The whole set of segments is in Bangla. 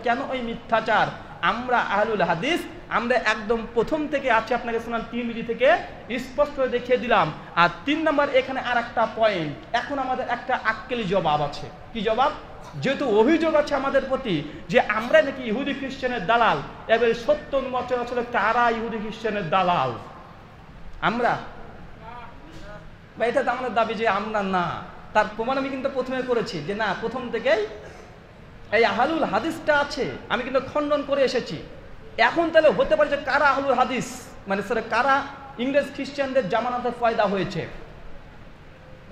কেন ওই মিথ্যাচার? আমরা আহলুল হাদিস, আমরা একদম প্রথম থেকে আছি, আপনাকে শোনান তিরমিজি থেকে স্পষ্ট দেখিয়ে দিলাম। আর 3 নম্বর এখানে আর একটা পয়েন্ট, এখন আমাদের একটা আক্কেলি জবাব আছে। কি জবাব? যেহেতু অভিযোগ আছে আমাদের প্রতি যে আমরা নাকি ইহুদি খ্রিস্টানের দালাল, এবার সত্য উন্মোচন আসলে কারা ইহুদি খ্রিস্টানের দালাল? আমরা বা এটা তো আমাদের দাবি যে আমরা না। তার প্রমাণ আমি কিন্তু প্রথমে করেছি যে না, প্রথম থেকেই এই আহলুল হাদিসটা আছে, আমি কিন্তু খণ্ডন করে এসেছি। এখন তাহলে হতে পারে যে কারা আহলুল হাদিস, মানে স্যার কারা ইংরেজ খ্রিস্টানদের জামানাতে পয়দা হয়েছে।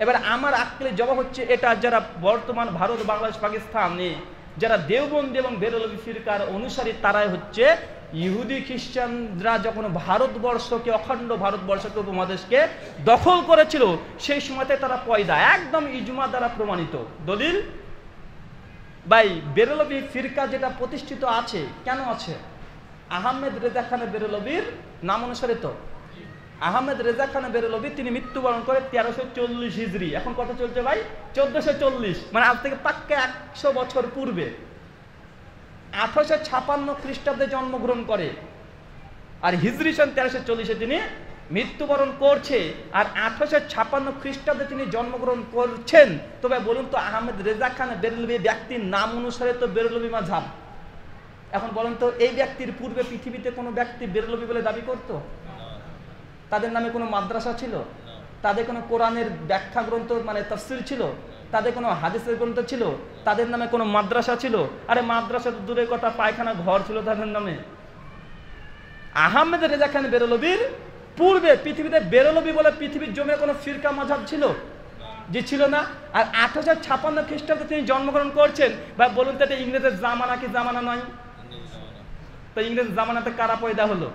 এবার আমার আক্কেলের জবাব হচ্ছে এটা, যারা বর্তমান ভারত, বাংলাদেশ, পাকিস্তানে যারা দেওবন্দি এবং বেরলভী ফিরকার অনুসারী, তারাই হচ্ছে ইহুদি খ্রিস্টানরা যখন ভারতবর্ষকে, অখণ্ড ভারতবর্ষকে, উপমহাদেশকে দখল করেছিল, সেই সময়তে তারা পয়দা, একদম ইজমা দ্বারা প্রমাণিত দলিল। ভাই বেরলভী ফিরকা যেটা প্রতিষ্ঠিত আছে, কেন আছে? আহমেদ রেজা খান বেরলভীর নাম অনুসারে তো। আহমেদ রেজা খান বেরলভী তিনি মৃত্যুবরণ করে 1340 হিজরি। এখন কত চলছে ভাই? 1440, মানে আজ থেকে পাক্কা 100 বছর পূর্বে। 1856 খ্রিস্টাব্দে জন্মগ্রহণ করে, আর হিজরি সন 1340-এ তিনি মৃত্যুবরণ করছে। আর 1856 খ্রিস্টাব্দে তিনি জন্মগ্রহণ করছেন। তবে বলুন তো, আহমেদ রেজা খান বেরলভী ব্যক্তির নাম অনুসারে তো বেরলভী মাযহাব। এখন বলুন তো, এই ব্যক্তির পূর্বে পৃথিবীতে কোনো ব্যক্তি বেরলভী বলে দাবি করত? তাদের নামে কোনো মাদ্রাসা ছিল? তাদের কোনো কোরআনের ব্যাখ্যা গ্রন্থ মানে তাফসীর ছিল? তাদের কোনো হাদিসের গ্রন্থ ছিল? তাদের নামে কোনো মাদ্রাসা ছিল? আরে মাদ্রাসা তো দূরের কথা, পায়খানা ঘর ছিল তাদের নামে। আহমেদ রেজা খান বেরলভীর পূর্বে পৃথিবীতে বেরলভী বলে পৃথিবীর জমিয়ে কোনো ফিরকা মাযহাব ছিল? যে ছিল না। আর 1856 খ্রিস্টাব্দে তিনি জন্মগ্রহণ করছেন। বা বলুন তো, এটা ইংরেজের জামানা কি জামানা নয়? তো ইংরেজ জামানাতে কারা পয়দা হলো?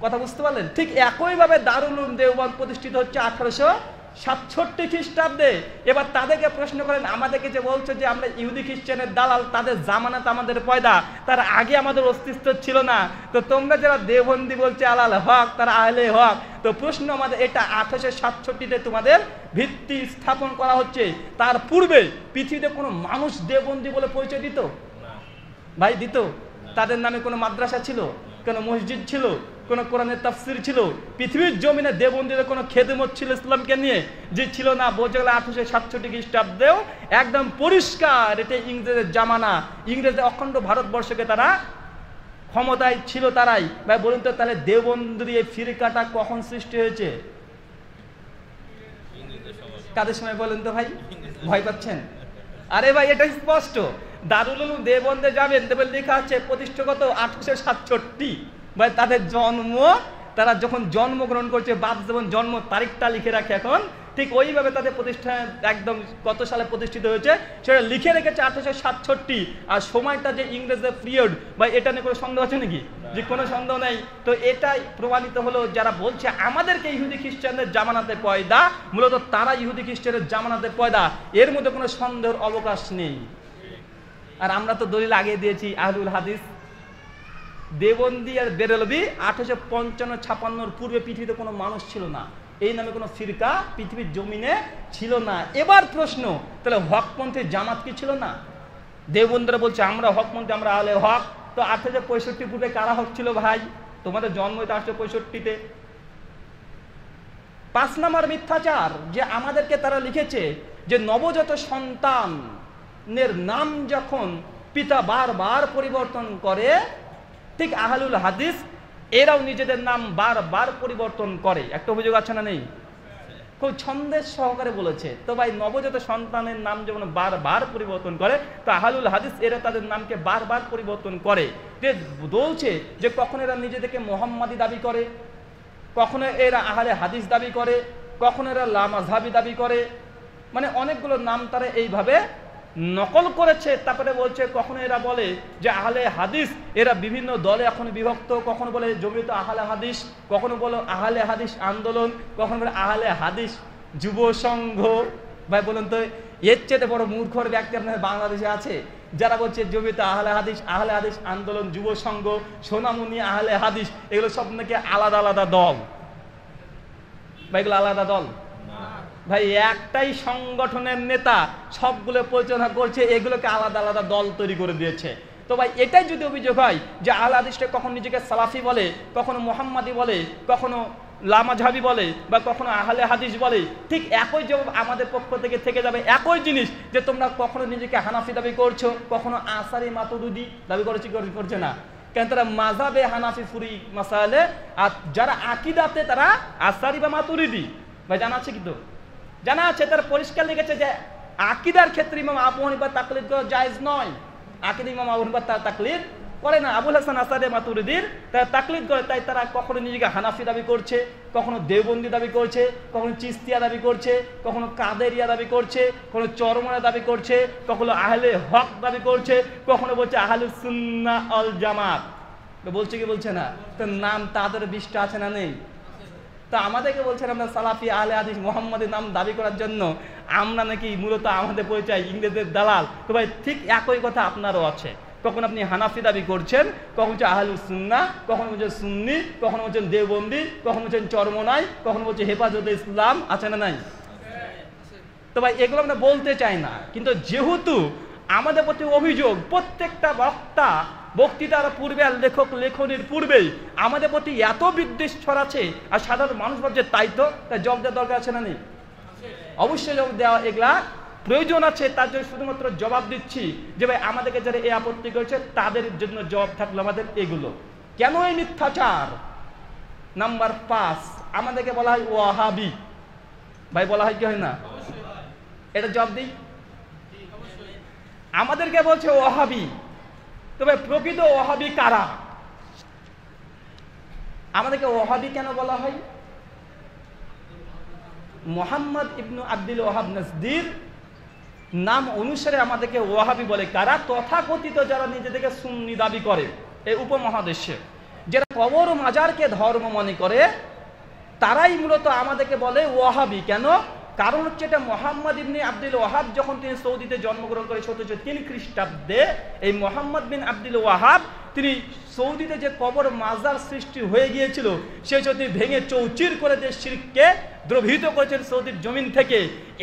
কথা বুঝতে পারলেন? ঠিক একইভাবে দারুল উলুম দেওবন্দ প্রতিষ্ঠিত হচ্ছে 1867 খ্রিস্টাব্দে। এবার তাদেরকে প্রশ্ন করেন, আমাদেরকে যে বলছে যে আমরা ইহুদি খ্রিস্টানের দালাল, তাদের জামানাতে আমাদের পয়দা, তার আগে আমাদের অস্তিত্ব ছিল না। তো তোমরা যারা দেওবন্দি বলছে আলাল হক, তারা আহলে হক, তো প্রশ্ন আমাদের এটা 1867-তে তোমাদের ভিত্তি স্থাপন করা হচ্ছে। তার পূর্বে পৃথিবীতে কোনো মানুষ দেওবন্দি বলে পরিচয় দিত? ভাই দিত? তাদের নামে কোনো মাদ্রাসা ছিল? কোনো মসজিদ ছিল? কোনো কোরআনের তাফসীর ছিল? পৃথিবীর জমিনে দেওবন্দিদের কোনো খেদমত ছিল ইসলামকে নিয়ে? যে ছিল না। বোঝা গেল 1867 খ্রিস্টাব্দেও একদম পরিষ্কার এটা ইংরেজের জামানা। ইংরেজদের অখণ্ড ভারতবর্ষকে তারা ক্ষমতায় ছিল তারাই। ভাই বলুন তো, তাহলে দেওবন্দির এই ফিরকাটা কখন সৃষ্টি হয়েছে? কাদের সময় বলেন তো ভাই? ভয় পাচ্ছেন? আরে ভাই এটা স্পষ্ট। দারুল উলুম দেওবন্দে যাবেন, দেবে লেখা আছে প্রতিষ্ঠাগত 1867। ভাই তাদের জন্ম, তারা যখন জন্মগ্রহণ করছে, বাপ যেমন জন্ম তারিখটা লিখে রাখে এখন, ঠিক ওইভাবে তাদের প্রতিষ্ঠান একদম কত সালে প্রতিষ্ঠিত হয়েছে সেটা লিখে রেখেছে 1867। আর সময়টা যে ইংরেজদের পিরিয়ড, বা এটা নিয়ে কোনো সন্দেহ আছে নাকি? যে কোনো সন্দেহ নেই। তো এটাই প্রমাণিত হলো, যারা বলছে আমাদেরকে ইহুদি খ্রিস্টানদের জামানাতে পয়দা, মূলত তারা ইহুদি খ্রিস্টানের জামানাতে পয়দা, এর মধ্যে কোনো সন্দেহের অবকাশ নেই। আর আমরা তো দলিল আগে দিয়েছি, আহলুল হাদিস দেওবন্দি আর বেরলভী 1855-56 পূর্বে পৃথিবীতে কোনো মানুষ ছিল না, এই নামে কোনো ফিরকা পৃথিবীর জমিনে ছিল না। এবার প্রশ্ন, তাহলে হকপন্থী জামাত কি ছিল না? দেওবন্দীরা বলছে আমরা হকপন্থী, আমরা আহলে হক। তো 1865 পূর্বে কারা হক ছিল ভাই? তোমাদের জন্ম হইতো 1865-তে। 5 নম্বর মিথ্যাচার, যে আমাদেরকে তারা লিখেছে যে নবজাত সন্তানের নাম যখন পিতা বারবার পরিবর্তন করে, ঠিক আহলুল হাদিস এরাও নিজেদের নাম বারবার পরিবর্তন করে। একটা অভিযোগ আছে না নেই? খুব ছন্দের সহকারে বলেছে। তো ভাই নবজাত সন্তানের নাম যখন বারবার পরিবর্তন করে, তো আহলুল হাদিস এরা তাদের নামকে বারবার পরিবর্তন করে। যে বলছে যে কখনো এরা নিজেদেরকে মোহাম্মদী দাবি করে, কখনো এরা আহলে হাদিস দাবি করে, কখনো এরা লা মাযহাবী দাবি করে, মানে অনেকগুলো নাম তারা এইভাবে নকল করেছে। তারপরে বলছে কখনো এরা বলে যে আহলে হাদিস এরা বিভিন্ন দলে এখন বিভক্ত, কখনো বলে জমিয়ত আহলে হাদিস, কখনো বলে আহলে হাদিস আন্দোলন, কখনো বলে আহলে হাদিস যুব সংঘ। ভাই বলুন তো, এর চেয়ে বড় মূর্খর ব্যক্তি আপনার বাংলাদেশে আছে? যারা বলছে জমিয়ত আহলে হাদিস আন্দোলন, যুব সংঘ, সোনামুনি আহলে হাদিস, এগুলো সব নাকি আলাদা আলাদা দল। ভাই এগুলো আলাদা দল? ভাই একটাই সংগঠনের নেতা সবগুলো পরিচালনা করছে, এগুলোকে আলাদা আলাদা দল তৈরি করে দিয়েছে। তো ভাই এটাই যদি অভিযোগ হয় যে আহলে হাদিসটা কখনো নিজেকে সালাফি বলে, কখনো মুহাম্মাদি বলে, কখনো লামাযহাবি বলে, বা কখনো আহলে হাদিস বলে, ঠিক একই জবাব আমাদের পক্ষ থেকে যাবে, একই জিনিস যে তোমরা কখনো নিজেকে হানাফি দাবি করছো, কখনো আসারি মাতুরিদি দাবি করছে না, কেন তারা মাযহাবে হানাফি ফুরি মাসাইলে, আর যারা আকীদাতে তারা আসারি বা মাতুরিদি। ভাই জানা আছে, কিন্তু জানা আছে, তারা পরিষ্কার লিখেছে যে আকীদার ক্ষেত্রে ইমাম আবু হানিফা তাকলিদ করা জায়েজ নয়। আকীদা ইমাম আবু হানিফা তার তাকলিদ করে না, আবুল হাসান আসারি মাতুরিদির তারা তাকলিদ করে। তাই তারা কখনো নিজেকে হানাফি দাবি করছে, কখনো দেওবন্দি দাবি করছে, কখনো চিস্তিয়া দাবি করছে, কখনো কাদেরিয়া দাবি করছে, কখনো চরমনা দাবি করছে, কখনো আহলে হক দাবি করছে, কখনো বলছে আহলুস সুন্নাহ ওয়াল জামাত। বলছে কি বলছে না? তো নাম তাদের 20টা আছে না নেই? তো আমাদেরকে বলছেন আমরা সালাফি আহলে হাদিস মুহাম্মাদের নাম দাবি করার জন্য আমরা নাকি মূলত আমাদের পরিচয় ইংরেজদের দালাল। তো ভাই ঠিক একই কথা আপনারও আছে। কখন আপনি হানাফি দাবি করছেন, কখন হচ্ছে আহলুস সুন্নাহ, কখন বলছেন সুন্নি, কখন বলছেন দেওবন্দি, কখন বলছেন চরমনাই, কখন বলছে হেফাজতে ইসলাম, আছে না নাই? তো ভাই এগুলো আমরা বলতে চাই না, কিন্তু যেহেতু আমাদের প্রতি অভিযোগ, প্রত্যেকটা বক্তৃতার পূর্বে আর লেখনির পূর্বেই আমাদের প্রতি এত বিদ্বেষ ছড়াচ্ছে, আর সাধারণ মানুষ ভাবছে তাই তো, তাই জবাব দেওয়ার দরকার আছে না নেই? অবশ্যই জবাব দেওয়া এগুলা প্রয়োজন আছে। তার জন্য শুধুমাত্র জবাব দিচ্ছি যে ভাই আমাদেরকে যারা এই আপত্তি করেছে তাদের জন্য জবাব থাকলো আমাদের এগুলো। কেন এই মিথ্যাচার? নাম্বার 5, আমাদেরকে বলা হয় ওয়াহাবি। ভাই বলা হয় কি হয় না? এটা জবাব দিই। আমাদেরকে বলছে ওয়াহাবি, তবে প্রকৃত ওয়াহাবি কারা? আমাদেরকে ওয়াহাবি কেন বলা হয়? মুহাম্মদ ইবনু আব্দুল ওয়াহাব নাজদীর নাম অনুসারে আমাদেরকে ওয়াহাবি বলে। কারা? তথাকথিত যারা নিজেদেরকে সুন্নি দাবি করে এই উপমহাদেশে, যারা কবর মাজারকে ধর্ম মনে করে, তারাই মূলত আমাদেরকে বলে ওয়াহাবি। কেন? কারণ হচ্ছে এটা মুহাম্মদ ইবনে আব্দুল ওয়াহাব যখন তিনি সৌদিতে জন্মগ্রহণ করে 1703 খ্রিস্টাব্দে, এই মুহাম্মদ বিন আব্দুল ওয়াহাব তিনি সৌদিতে যে কবর মাজার সৃষ্টি হয়ে গিয়েছিল সেই তিনি ভেঙে চৌচির করে যে শিরককে দ্রবীভূত করেছেন সৌদির জমিন থেকে।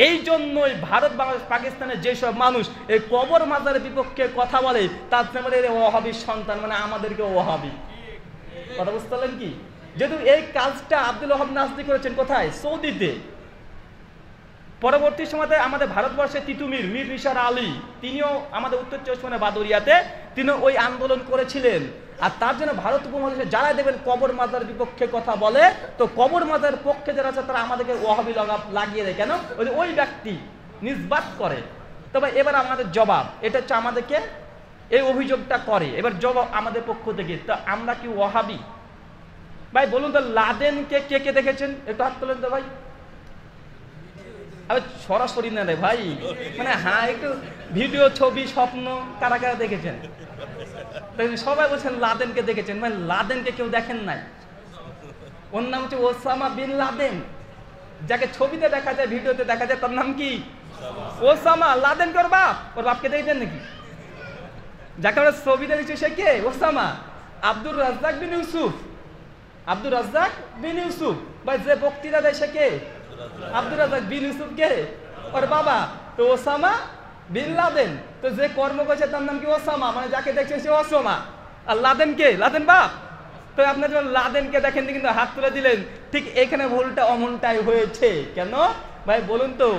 এই জন্যই ভারত, বাংলাদেশ, পাকিস্তানের যেসব মানুষ এই কবর মাজারের বিপক্ষে কথা বলে তার মানে ওয়াহাবির সন্তান, মানে আমাদেরকে ওয়াহাবি। কথা বুঝতে পারলেন কি? যেহেতু এই কাজটা আব্দুল ওয়াহাব নাজদি করেছেন কোথায়? সৌদিতে। পরবর্তী সময়তে আমাদের ভারতবর্ষে তিতুমির মীর নিসার আলী, তিনিও আমাদের উত্তর চব্বিশ পরগনা বাদুরিয়াতে তিনি ওই আন্দোলন করেছিলেন। আর তার জন্য ভারত উপমহাদেশে যারা দেবেন কবর মাজার বিপক্ষে কথা বলে, তো কবর মাজার পক্ষে যারা আছে তারা আমাদেরকে ওয়াহাবি লাগিয়ে দেয়। কেন? ওই ব্যক্তি নিসবাত করে। তবে এবার আমাদের জবাব, এটা হচ্ছে আমাদেরকে এই অভিযোগটা করে, এবার জবাব আমাদের পক্ষ থেকে। তো আমরা কি ওয়াহাবি? ভাই বলুন তো, লাদেনকে কে কে দেখেছেন? একটু হাত তোলেন তো ভাই। সরাসরি না রে ভাই, মানে হ্যাঁ একটু ভিডিও, ছবি, স্বপ্ন, কারা কারা দেখেছেন? সবাই বলছেন লাদেনকে দেখেছেন, মানে লাদেনকে কেউ দেখেন নাই? ওর নাম হচ্ছে ওসামা বিন লাদেন, যাকে ছবিতে দেখা যায়, ভিডিওতে দেখা যায়, তার নাম কি? ওসামা। লাদেনকে ওর বাপ, ওর বাপকে দেখেছেন নাকি? যাকে আমরা ছবিতে দেখছি সে কে? ওসামা। আব্দুর রাজ্জাক বিন ইউসুফ, আব্দুর রাজ্জাক বিন ইউসুফ। ভাই যে বক্তৃতা দেয় সে কে? আব্দুর রাজ্জাক বিন ইউসুফ কে? ওর বাবা। তো ওসামা বিন লাদেন, তো যে কর্ম করেছে তার নাম কি? ওসামা, মানে যাকে দেখছেন সে ওসামা। আর লাদেন কে? লাদেন বাপ। তো আপনার যখন লাদেনকে দেখেন কিন্তু হাত তুলে দিলেন, ঠিক এখানে ভুলটা অমনটাই হয়েছে। কেন ভাই বলুন তো?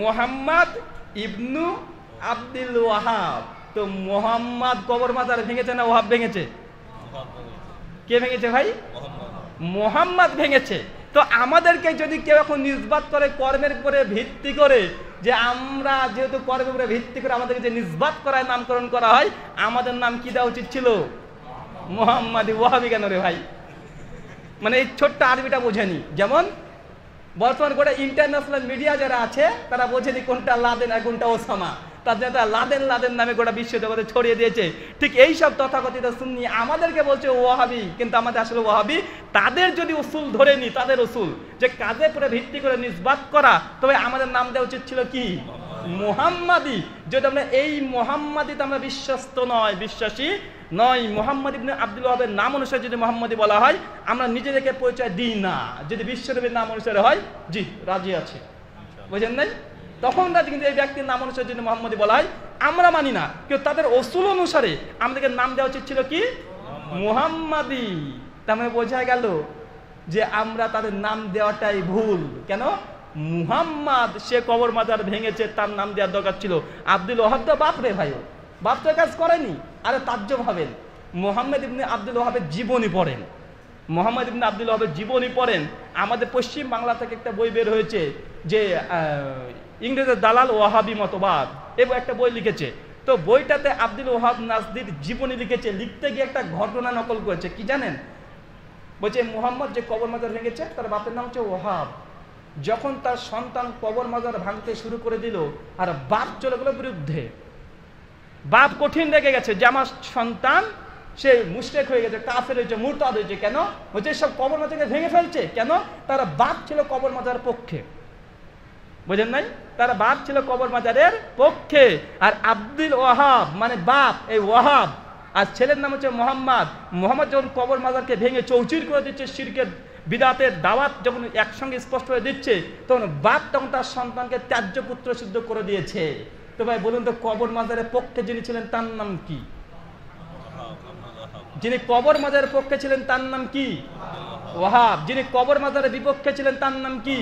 মুহাম্মদ ইবনু আব্দুল ওয়াহাব। তো মুহাম্মদ কবর মাজার ভেঙেছে না ওয়াহাব ভেঙেছে? কে ভেঙেছে ভাই? মুহাম্মদ ভেঙেছে। তো আমাদেরকে যদি কেউ এখন নিসবাত করে কর্মের উপরে ভিত্তি করে, যে আমরা যেহেতু কর্মের উপরে ভিত্তি করে আমাদেরকে যে নিসবাত করায়, নামকরণ করা হয়, আমাদের নাম কি দেওয়া উচিত ছিল? মুহাম্মাদি। ওয়াহাবি কেন রে ভাই? মানে এই ছোট্ট আরবিটা বোঝেনি। যেমন বর্তমান গোটা ইন্টারন্যাশনাল মিডিয়া যারা আছে তারা বোঝেনি কোনটা লাদেন আর কোনটা ওসামা, তার জন্য লাদেন লাদেন নামে গোটা বিশ্ব জগতে ছড়িয়ে দিয়েছে। ঠিক এই সব তথাকথিত সুন্নি আমাদেরকে বলছে ওয়াহাবি, কিন্তু আমাদের আসলে ওয়াহাবি তাদের যদি উসুল ধরে নি, তাদের উসুল যে কাজের উপরে ভিত্তি করে নিসবাত করা, তবে আমাদের নাম দেওয়া উচিত ছিল কি? মুহাম্মাদি। যদি আমরা এই মুহাম্মাদিতে আমরা বিশ্বস্ত নয়, বিশ্বাসী নয়, মুহাম্মদ ইবনে আব্দুল ওয়াহাবের নাম অনুসারে যদি মুহাম্মাদি বলা হয়, আমরা নিজেদেরকে পরিচয় দিই না। যদি বিশ্বনবীর নাম অনুসারে হয়, জি রাজি আছে। বুঝেন নাই? তখন কিন্তু এই ব্যক্তির নাম অনুসারে যদি মোহাম্মদী বলা হয় আমরা মানি না, কিন্তু তাদের অসুল অনুসারে আমাদেরকে নাম দেওয়া উচিত ছিল কি মুহাম্মাদি। তার মানে বোঝা গেল যে আমরা তাদের নাম দেওয়াটাই ভুল। কেন? মুহাম্মদ সে কবর মাজার ভেঙেছে, তার নাম দেওয়ার দরকার ছিল আব্দুল ওয়াহাব। তো বাপ রে ভাই, বাপ তো কাজ করেনি। আরে তাজ্জব হবেন, মুহাম্মদ ইবনে আব্দুল ওয়াহাবের জীবনী পড়েন, মুহাম্মদ ইবনে আব্দুল ওয়াহাবের জীবনী পড়েন। আমাদের পশ্চিম বাংলা থেকে একটা বই বের হয়েছে যে ইংরেজের দালাল ওয়াহাবি মতবাদ, এবং একটা বই লিখেছে। তো বইটাতে আব্দুল ওয়াহাব নাসদির জীবনী লিখেছে, লিখতে গিয়ে একটা ঘটনা নকল করেছে। কি জানেন? বলছে মুহাম্মদ যে কবর মাজার ভেঙেছে তার বাপের নাম হচ্ছে ওয়াহাব। যখন তার সন্তান কবর মাজার ভাঙতে শুরু করে দিল, আর বাপ চলে গেল বিরুদ্ধে। বাপ কঠিন রেগে গেছে যে আমার সন্তান সে মুশরিক হয়ে গেছে, কাফের হয়েছে, মুরতাদ হয়েছে। কেন? হচ্ছে সব কবর মাজারকে ভেঙে ফেলছে। কেন? তারা বাপ ছিল কবর মাজারের পক্ষে। বুঝেন নাই? তারা বাপ ছিল কবর মাজারের পক্ষে। আর আব্দুল ওয়াহাব মানে বাপ, এই ওয়াহাব, আর ছেলের নাম হচ্ছে মোহাম্মদ। মোহাম্মদ যখন কবর মাজারকে ভেঙে চৌচির করে দিচ্ছে, শিরকের বিদাতের দাওয়াত যখন একসঙ্গে স্পষ্ট হয়ে দিচ্ছে, তখন বাপ তখন তার সন্তানকে ত্যায্য পুত্র সিদ্ধ করে দিয়েছে। তো ভাই বলুন তো, কবর মাজারের পক্ষে যিনি ছিলেন তার নাম কি? যিনি কবর মাজারের পক্ষে ছিলেন তার নাম কি? ওয়াহাব। যিনি কবর মাজারের বিপক্ষে ছিলেন তার নাম কি?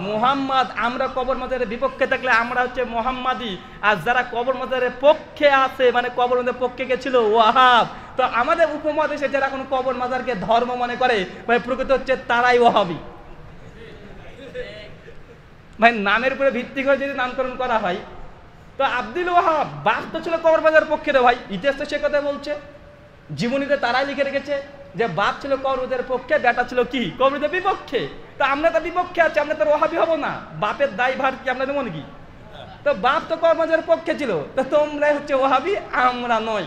মুহাম্মদ। আমরা কবর মাজারের বিপক্ষে থাকলে আমরা হচ্ছে মুহাম্মাদি, আর যারা কবর মাজারের পক্ষে আছে মানে কবর মাজারের পক্ষে গেছিল ওয়াহাব। তো আমাদের উপমহাদেশে যারা এখন কবর মাজারকে ধর্ম মনে করে ভাই, প্রকৃত হচ্ছে তারাই ওয়াহাবি। ভাই নামের উপরে ভিত্তি করে যদি নামকরণ করা হয়, তো আব্দুল ওয়াহাব বাপ তো ছিল কবর মাজারের পক্ষে রে ভাই, ইতিহাস তো সে কথা বলছে। জীবনীতে তারাই লিখে রেখেছে যে বাপ ছিল কবরের পক্ষে, বেটা ছিল কি কবরের বিপক্ষে। তো আমরা তো বিপক্ষে আছি, আমরা তো ওয়াহাবি হব না? বাপের দায়ভার কি আমরা নেব নাকি? তো বাপ তো কবর মাজারের পক্ষে ছিল, তো তোমরাই হচ্ছে ওয়াহাবি, আমরা নই।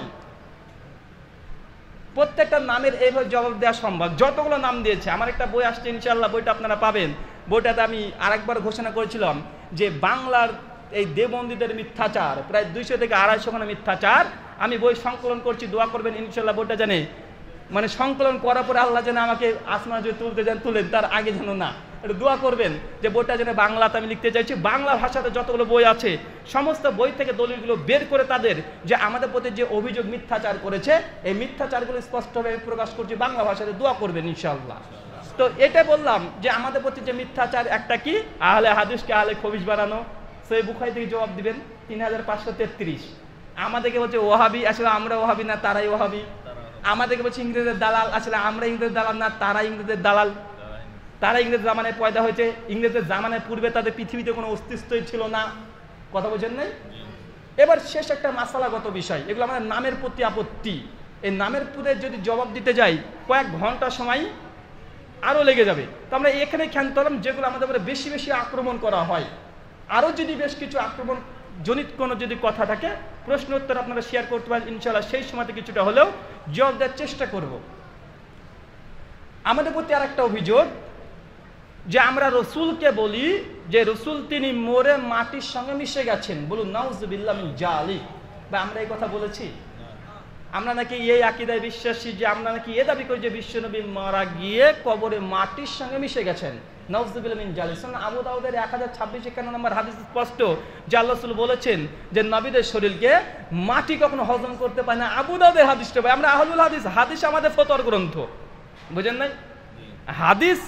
প্রত্যেকটা নামের এইভাবে জবাব দেওয়া সম্ভব। যতগুলো নাম দিয়েছে, আমার একটা বই আসছে ইনশাআল্লাহ, বইটা আপনারা পাবেন। বইটাতে আমি আরেকবার ঘোষণা করেছিলাম যে বাংলার এই দেবন্দীদের মিথ্যাচার, প্রায় 200 থেকে 250 খানা মিথ্যাচার আমি বই সংকলন করছি। দোয়া করবেন ইনশাআল্লাহ বইটা জানে মানে সংকলন করার পরে আল্লাহ যেন আমাকে আসমান যদি তুলতে যান তুলেন, তার আগে যেন না। একটু দোয়া করবেন যে বইটা যেন বাংলাতে আমি লিখতে চাইছি। বাংলা ভাষাতে যতগুলো বই আছে সমস্ত বই থেকে দলিলগুলো বের করে তাদের যে আমাদের প্রতি যে অভিযোগ মিথ্যাচার করেছে, এই মিথ্যাচারগুলো স্পষ্টভাবে প্রকাশ করছি বাংলা ভাষাতে। দোয়া করবেন ইনশাআল্লাহ। তো এটা বললাম যে আমাদের প্রতি যে মিথ্যাচার, একটা কি আহলে হাদিসকে আহলে খবিশ বানানো। সেই বুখারী থেকে জবাব দিবেন 3533। আমাদেরকে বলছে ওয়াহাবি, আসলে আমরা ওয়াহাবি না, তারাই ওয়াহাবি। আমাদেরকে বলছে ইংরেজের দালাল, আসলে আমরা ইংরেজের দালাল না, তারা ইংরেজের দালাল। তারা ইংরেজ জামানায় পয়দা হয়েছে, ইংরেজের জামানায় পূর্বে তাদের পৃথিবীতে কোনো অস্তিত্বই ছিল না। কথা বলছেন নাই? এবার শেষ একটা মাসালাগত বিষয়, এগুলো আমাদের নামের প্রতি আপত্তি। এই নামের প্রতি যদি জবাব দিতে যাই কয়েক ঘন্টা সময় আরও লেগে যাবে। তো আমরা এখানে খেয়াল করলাম যেগুলো আমাদের উপরে বেশি বেশি আক্রমণ করা হয়। আরও যদি বেশ কিছু আক্রমণ জনিত কোনো যদি কথা থাকে, প্রশ্ন উত্তর আপনারা শেয়ার করতে পারেন ইনশাআল্লাহ। সেই সময়তে কিছুটা হলেও জবাব দেওয়ার চেষ্টা করব। আমাদের প্রতি আর একটা অভিযোগ যে আমরা রসুলকে বলি যে রসুল তিনি মরে মাটির সঙ্গে মিশে গেছেন। বলুন নাউজুবিল্লাহ মিন জালিক। বা আমরা এই কথা বলেছি? আমরা নাকি এই আকীদায় বিশ্বাসী যে আমরা নাকি এ দাবি করি যে বিশ্বনবী মারা গিয়ে কবরে মাটির সঙ্গে মিশে গেছেন। নাউজুবিল্লাহ মিন জালিক। আবু দাউদের 1026-51 নম্বর হাদিস স্পষ্ট যে আল্লাহ রাসূল বলেছেন যে নবীদের শরীরকে মাটি কখনো হজম করতে পারে না। আবু দাউদের হাদিসটা ভাই, আমরা আহলুল হাদিস, হাদিস আমাদের ফতোয়ার গ্রন্থ, বুঝেন নাই? হাদিস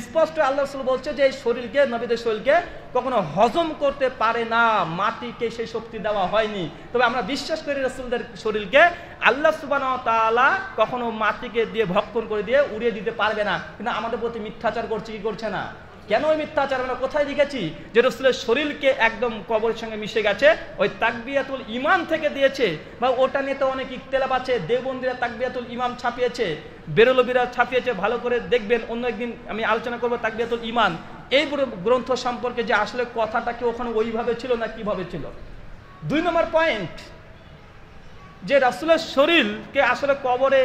স্পষ্ট আল্লাহ রাসূল বলছে যে এই শরীরকে, নবীদের শরীরকে কখনো হজম করতে পারে না, মাটিকে সেই শক্তি দেওয়া হয়নি। তবে আমরা বিশ্বাস করি রাসূলদের শরীরকে আল্লাহ সুবহানাহু ওয়া তাআলা কখনো মাটিকে দিয়ে ভক্ষণ করে দিয়ে উড়িয়ে দিতে পারবে না। কিন্তু আমাদের প্রতি মিথ্যাচার করছে কি করছে না? কেন ওই মিথ্যাচার? আমরা কোথায় লিখেছি যে রাসূলের শরীরকে একদম কবরের সঙ্গে মিশে গেছে? ওই তাকবিয়াতুল ইমান থেকে দিয়েছে, বা ওটা নিয়ে তো অনেক ইখতিলাফ আছে। দেওবন্দীরা তাকবিয়াতুল ইমান ছাপিয়েছে, বেরলভীরা ছাপিয়েছে, ভালো করে দেখবেন। অন্য একদিন আমি আলোচনা করবো তাকবিয়াতুল ইমান এই গ্রন্থ সম্পর্কে, যে আসলে কথাটা কি ওখানে ওইভাবে ছিল না কিভাবে ছিল। 2 নম্বর পয়েন্ট, যে রাসূলের শরীরকে আসলে কবরে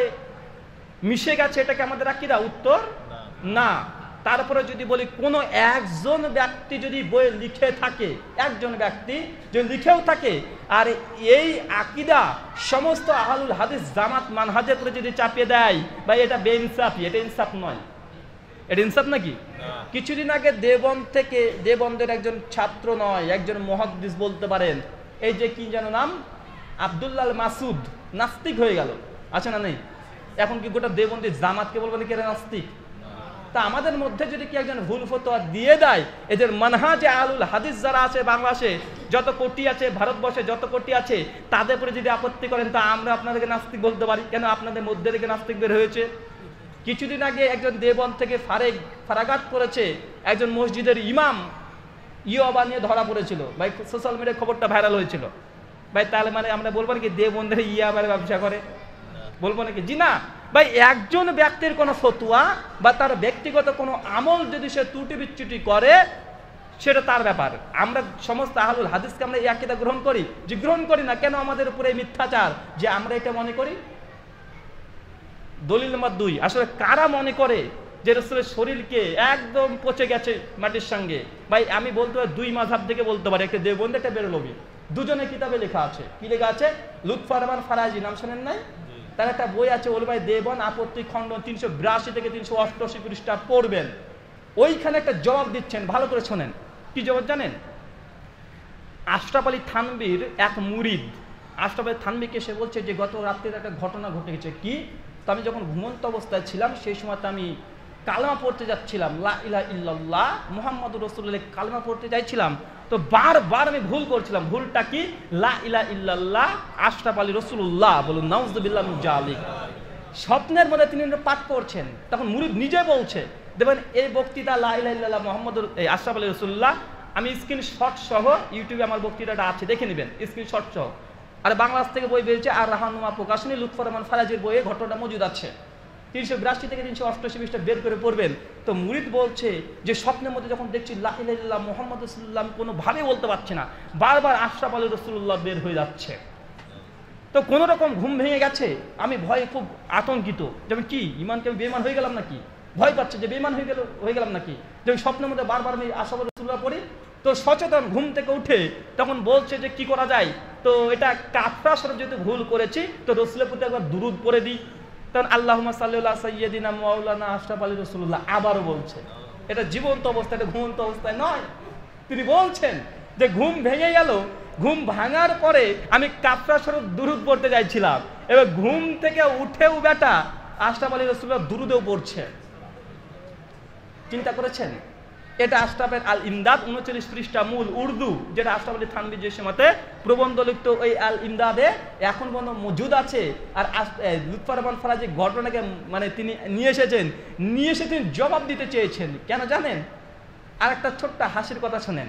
মিশে গেছে, এটাকে আমাদের আকীদা? উত্তর না। তারপরে যদি বলি কোনো একজন ব্যক্তি যদি বই লিখে থাকে, একজন ব্যক্তি যদি লিখেও থাকে, আর এই আকীদা সমস্ত আহলুল হাদিস জামাত মানহাজের উপরে যদি চাপিয়ে দেয়, বা এটা বেইনসাফি, এটা ইনসাফ নয়। এটা ইনসাফ নাকি? কিছুদিন আগে দেবন্দের একজন ছাত্র নয়, একজন মুহাদ্দিস বলতে পারেন, এই যে কি যেন নাম, আব্দুল্লাহ মাসুদ, নাস্তিক হয়ে গেল, আছে না নেই? এখন কি গোটা দেবন্দি জামাতকে বলবেন কি এরা নাস্তিক? তা আমাদের মধ্যে যদি কি একজন ভুল ফতোয়া দিয়ে দেয়, এদের মানহাজে আহলুল হাদিস যারা আছে বাংলাদেশে যত কোটি আছে, ভারতবর্ষে যত কোটি আছে, তাদের উপরে যদি আপত্তি করেন, তা আমরা আপনাদেরকে নাস্তিক বলতে পারি কেন? আপনাদের মধ্যে থেকে নাস্তিক বের হয়েছে। কিছুদিন আগে একজন দেওবন্দ থেকে ফারাগাত করেছে একজন মসজিদের ইমাম, ইয়াবা নিয়ে ধরা পড়েছিল ভাই, সোশ্যাল মিডিয়ায় খবরটা ভাইরাল হয়েছিল ভাই। তাহলে মানে আমরা বলবো নাকি দেওবন্দের ইয়াবার ব্যবসা করে? বলবো নাকি? জি না ভাই। একজন ব্যক্তির কোনো ফতোয়া বা তার ব্যক্তিগত কোনো আমল যদি সে ত্রুটি বিচ্যুতি করে, সেটা তার ব্যাপার। আমরা সমস্ত আহলুল হাদিসকে আমরা এই আকীদা গ্রহণ করি? যে গ্রহণ করি না। কেন আমাদের উপরে এই মিথ্যাচার যে আমরা এটা মনে করি? দলিল নম্বর 2, আসলে কারা মনে করে যে রাসূলের শরীরকে একদম পচে গেছে মাটির সঙ্গে? ভাই আমি বলতে পারি 2 মাযহাব থেকে বলতে পারি, একটা দেওবন্দ একটা বেরলভী, দুজনের কিতাবে লেখা আছে। কি লেখা আছে? লুৎফর রহমান ফারাজি, নাম শোনেন নাই? তার একটা বই আছে ওলমায়ে দেওবন্দ আপত্তি খণ্ডন, 382 থেকে 388 পৃষ্ঠা পড়বেন। ওইখানে একটা জবাব দিচ্ছেন, ভালো করে শোনেন। কি জবাব জানেন? আশরাফ আলী থানভীর এক মুরিদ আশরাফ আলী থানভীকে সে বলছে যে গত রাত্রির একটা ঘটনা ঘটে গেছে। কি? তো আমি যখন ঘুমন্ত অবস্থায় ছিলাম সেই সময় আমি কালেমা পড়তে যাচ্ছিলাম, লা ইলাহা ইল্লাল্লাহ মুহাম্মাদুর রাসূলুল্লাহ কালেমা পড়তে যাচ্ছিলাম, তো বারবার আমি ভুল করছিলাম। ভুলটা কি? লা ইলাহা ইল্লাল্লাহ আশরাফ আলী রাসূলুল্লাহ, বলুন নাউযুবিল্লাহ মিন জালিক। স্বপ্নের মধ্যে তিনি পাঠ করছেন, তখন মুরিদ নিজে বলছে, দেখবেন এই বক্তৃতা লা ইলাহা ইল্লাল্লাহ মুহাম্মাদুর আশরাফ আলী রাসূলুল্লাহ, আমি স্ক্রিনশট সহ ইউটিউবে আমার বক্তৃতাটা আছে, দেখে নেবেন স্ক্রিনশট সহ। আর বাংলাদেশ থেকে বই বেরিয়েছে আর রাহানুমা প্রকাশনী, লুৎফর রহমান ফারাজির বইয়ে ঘটনাটা মজুদ আছে, 382 থেকে 388 পৃষ্ঠা বের করে পড়বেন। তো মুরিদ বলছে যে স্বপ্নের মধ্যে যখন দেখছি লা ইলাহা ইল্লাল্লাহ মুহাম্মদ রাসূলুল্লাহ কোনোভাবে বলতে পারছে না, বারবার আশরাফ আলী রাসূলুল্লাহ বের হয়ে যাচ্ছে। তো কোনো রকম ঘুম ভেঙে গেছে, আমি ভয়ে খুব আতঙ্কিত, যেমন কি ইমানকে আমি বেঈমান হয়ে গেলাম নাকি? ভয় পাচ্ছে যে বেঈমান হয়ে গেলাম নাকি, যেমন স্বপ্নের মধ্যে বারবার আমি আশরাফ আলী রাসূলুল্লাহ পড়ি। তো সচেতন ঘুম থেকে উঠে তখন বলছে যে কি করা যায়, তো এটা কাফরা স্বরূপ যেহেতু ভুল করেছি, তো রাসূলের প্রতি একবার দুরূদ পড়ে দিই। তখন আল্লাহুম্মা সাল্লি আলা সাইয়্যিদিনা মাওলানা আশরাফ আলী রাসূলুল্লাহ আবারও বলছে। এটা জীবন্ত অবস্থায়, এটা ঘুমন্ত অবস্থায় নয়। তিনি বলছেন যে ঘুম ভেঙে গেল, ঘুম ভাঙার পরে আমি কাফরা স্বরূপ দুরূদ পড়তে যাইছিলাম, এবার ঘুম থেকে উঠেও বেটা আশরাফ আলী রাসূলুল্লাহ দুরূদেও পড়ছে। চিন্তা করেছেন? এটা আশরাফের আল ইমদাদ 39 পৃষ্ঠা মূল উর্দু, যেটা আশরাফ আলী থানভী যে সময়তে প্রবন্ধ লিখত, ওই আল ইমদাদে এখন পর্যন্ত মজুদ আছে। আর লুৎফর রহমান ফারাজি ঘটনাকে মানে তিনি নিয়ে এসে তিনি জবাব দিতে চেয়েছেন। কেন জানেন? আর একটা ছোট্ট হাসির কথা শোনেন।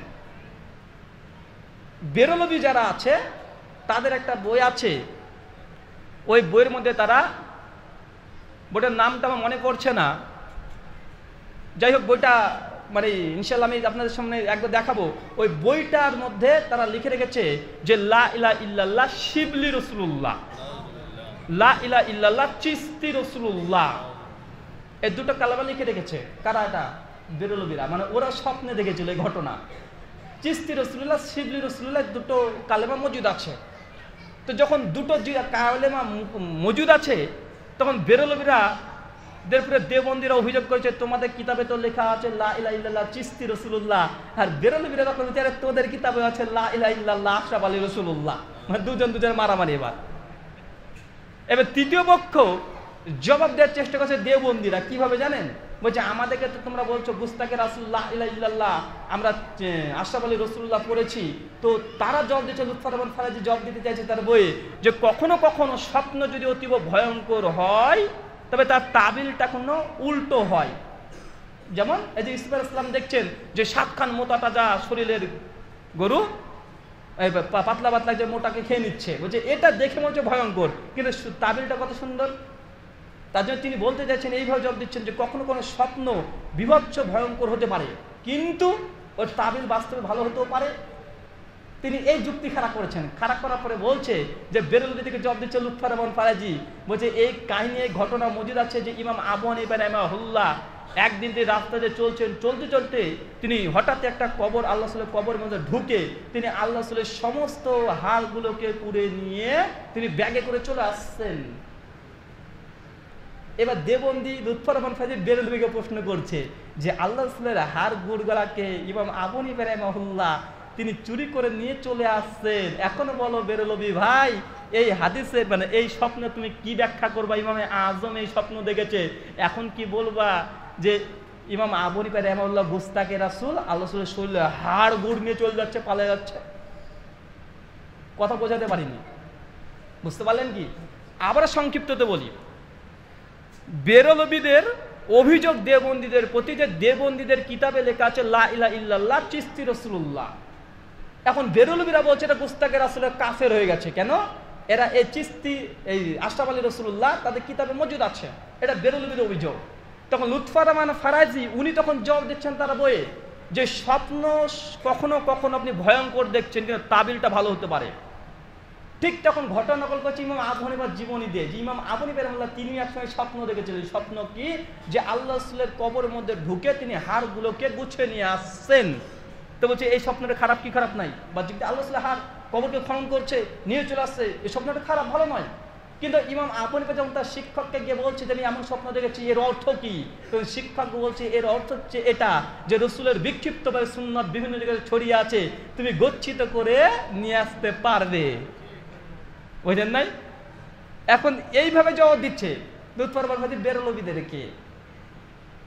বেরলভী যারা আছে তাদের একটা বই আছে, ওই বইয়ের মধ্যে তারা, বইটার নামটা আমার মনে পড়ছে না, যাই হোক বইটা মানে ইনশাআল্লাহ আমি আপনাদের সামনে একবার দেখাবো। ওই বইটার মধ্যে তারা লিখে রেখেছে যে লা ইলাহা ইল্লাল্লাহ শিবলি রাসূলুল্লাহ, লা ইলাহা ইল্লাল্লাহ চিশতি রাসূলুল্লাহ, এই দুটো কালেমা লিখে রেখেছে। কারা? এটা বেরলভীরা, মানে ওরা স্বপ্নে দেখেছিল এই ঘটনা। চিশতি রাসূলুল্লাহ, শিবলি রাসূলুল্লাহ দুটো কালেমা মজুদ আছে। তো যখন দুটো কালেমা মজুদ আছে, তখন বেরলভীরা দেওবন্দীরা অভিযোগ করেছে তোমাদের কিতাবে তো লেখা আছে লা ইলাহা ইল্লাল্লাহ চিশতি রাসূলুল্লাহ, আর বেরলভীরা তখন তোদের কিতাবে আছে লা ইলাহা ইল্লাল্লাহ আশরাফ আলী রাসূলুল্লাহ। মানে দুজন মারামারি। এবার তৃতীয় পক্ষ জবাব দেওয়ার চেষ্টা করছে দেওবন্দীরা। কিভাবে জানেন? বলছে আমাদেরকে তো তোমরা বলছো গুস্তাকে রাসূল লা ইলাহা ইল্লাল্লাহ আমরা আশরাফ আলী রাসূলুল্লাহ পড়েছি। তো তারা জবাব দিচ্ছে, লুৎফর রহমান ফারাজি জবাব দিতে চাইছে তার বইয়ে, যে কখনো কখনো স্বপ্ন যদি অতীব ভয়ঙ্কর হয় তবে তার তাবিলটা কোনো উল্টো হয়। যেমন এই যে ইসমাইল ইসলাম দেখছেন যে 7 খান মোটা তাজা শরীরের গরু পাতলা পাতলা যে মোটাকে খেয়ে নিচ্ছে, বলছে এটা দেখে মনে হচ্ছে ভয়ঙ্কর, কিন্তু তাবিলটা কত সুন্দর। তার জন্য তিনি বলতে চাইছেন, এইভাবে জবাব দিচ্ছেন যে কখনো কোনো স্বপ্ন বিভৎস ভয়ঙ্কর হতে পারে, কিন্তু ওর তাবিল বাস্তবে ভালো হতেও পারে। তিনি এই যুক্তি খাড়া করেছেন। খাড়া করার পরে বলছে যে বেরলভী থেকে জবাব দিচ্ছে লুৎফর রহমান ফারাজি, বলছে এই কাহিনী, এই ঘটনা মজুদ আছে যে ইমাম আবু হানিফা রাহিমাহুল্লাহ একদিন তিনি রাস্তাতে চলছেন, চলতে চলতে তিনি হঠাৎ একটা কবর, আল্লাহ রাসূলের কবরের মধ্যে ঢুকে তিনি আল্লাহ রাসূলের সমস্ত হাড়গুলোকে পুড়ে নিয়ে তিনি ব্যাগে করে চলে আসছেন। এবার দেবন্দি লুৎফর রহমান ফাইজি বেরেলভিকে প্রশ্ন করছে যে আল্লাহ রাসূলের হাড় গুড়গুলাকে ইমাম আবু হানিফা রাহিমাহুল্লাহ তিনি চুরি করে নিয়ে চলে আসছেন, এখনো বলো বেরেলভি ভাই এই হাদিসের মানে এই স্বপ্নে তুমি কি ব্যাখ্যা করবা? ইমামে আজম এই স্বপ্ন দেখেছে, এখন কি বলবা যে ইমাম আবু হানিফা রাহিমাহুল্লাহ গুস্তাকে রাসূল আল্লাহ রাসূলের শরীরে হাড় গুড় নিয়ে চলে যাচ্ছে, পালিয়ে যাচ্ছে? কথা বোঝাতে পারিনি, বুঝতে পারলেন কি? আবার সংক্ষিপ্ততে বলি, বেরলভীদের অভিযোগ দেবন্দীদের প্রতি যে দেবন্দীদের কিতাবে লেখা আছে লা ইলাহা ইল্লাল্লাহ চিশতি রাসূলুল্লাহ। এখন বেরলভীরা বলছে এটা গুস্তাকে রাসূলের কাফের হয়ে গেছে। কেন? এরা এই চিশতি এই আশরাফ আলী রাসূলুল্লাহ তাদের কিতাবে মজুদ আছে, এটা বেরলভীদের অভিযোগ। তখন লুৎফর রহমান ফারাজি উনি তখন জবাব দিচ্ছেন তারা বইয়ে যে স্বপ্ন কখনো কখনো আপনি ভয়ঙ্কর দেখছেন কিন্তু তাবিলটা ভালো হতে পারে। ঠিক তখন ঘটনা নকল করছে ইমাম আবু হানিফার জীবনী দিয়ে যে ইমাম আবু হানিফা রাহিমাহুল্লাহ তিনি একসময় স্বপ্ন দেখেছিলেন। স্বপ্ন কি? যে আল্লাহ রাসূলের কবরের মধ্যে ঢুকে তিনি হাড়গুলোকে গুছিয়ে নিয়ে আসছেন। তো বলছে এই স্বপ্নটা খারাপ কি খারাপ নাই? বা যে আল্লাহ রাসূলের হাড় কবরকে খনন করছে নিয়ে চলে আসছে, এই স্বপ্নটা খারাপ ভালো নয়। কিন্তু ইমাম আবু হানিফা যখন তার শিক্ষককে গিয়ে বলছে যে আমি এমন স্বপ্ন দেখেছি, এর অর্থ কি? তো শিক্ষক বলছে এর অর্থ হচ্ছে এটা যে রাসূলের বিক্ষিপ্তভাবে সুন্নাত বিভিন্ন জায়গায় ছড়িয়ে আছে, তুমি গচ্ছিত করে নিয়ে আসতে পারবে। বুঝলেন নাই? এখন এইভাবে জবাব দিচ্ছে লুৎফর রহমান ফাইজি বেরলভীদেরকে।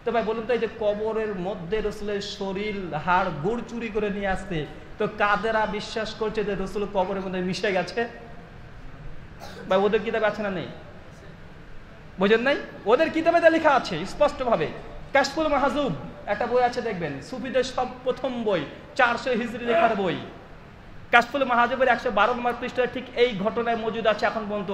তো ভাই বলুন তো, এই যে কবরের মধ্যে রাসূলের শরীর হাড় গুড় চুরি করে নিয়ে আসতে, তো কাদেরা বিশ্বাস করছে যে রাসূল কবরের মধ্যে মিশে গেছে? ভাই ওদের কিতাবে আছে না নেই? বুঝেন নাই? ওদের কিতাবে তা লেখা আছে স্পষ্টভাবে। কাশফুল মাহজুব একটা বই আছে দেখবেন, সুফিদের সব প্রথম বই, 400 হিজরি লেখার বই। কাশফুল মাহজুবের 112 নম্বর পৃষ্ঠায় ঠিক এই ঘটনায় মজুদ আছে এখন পর্যন্ত।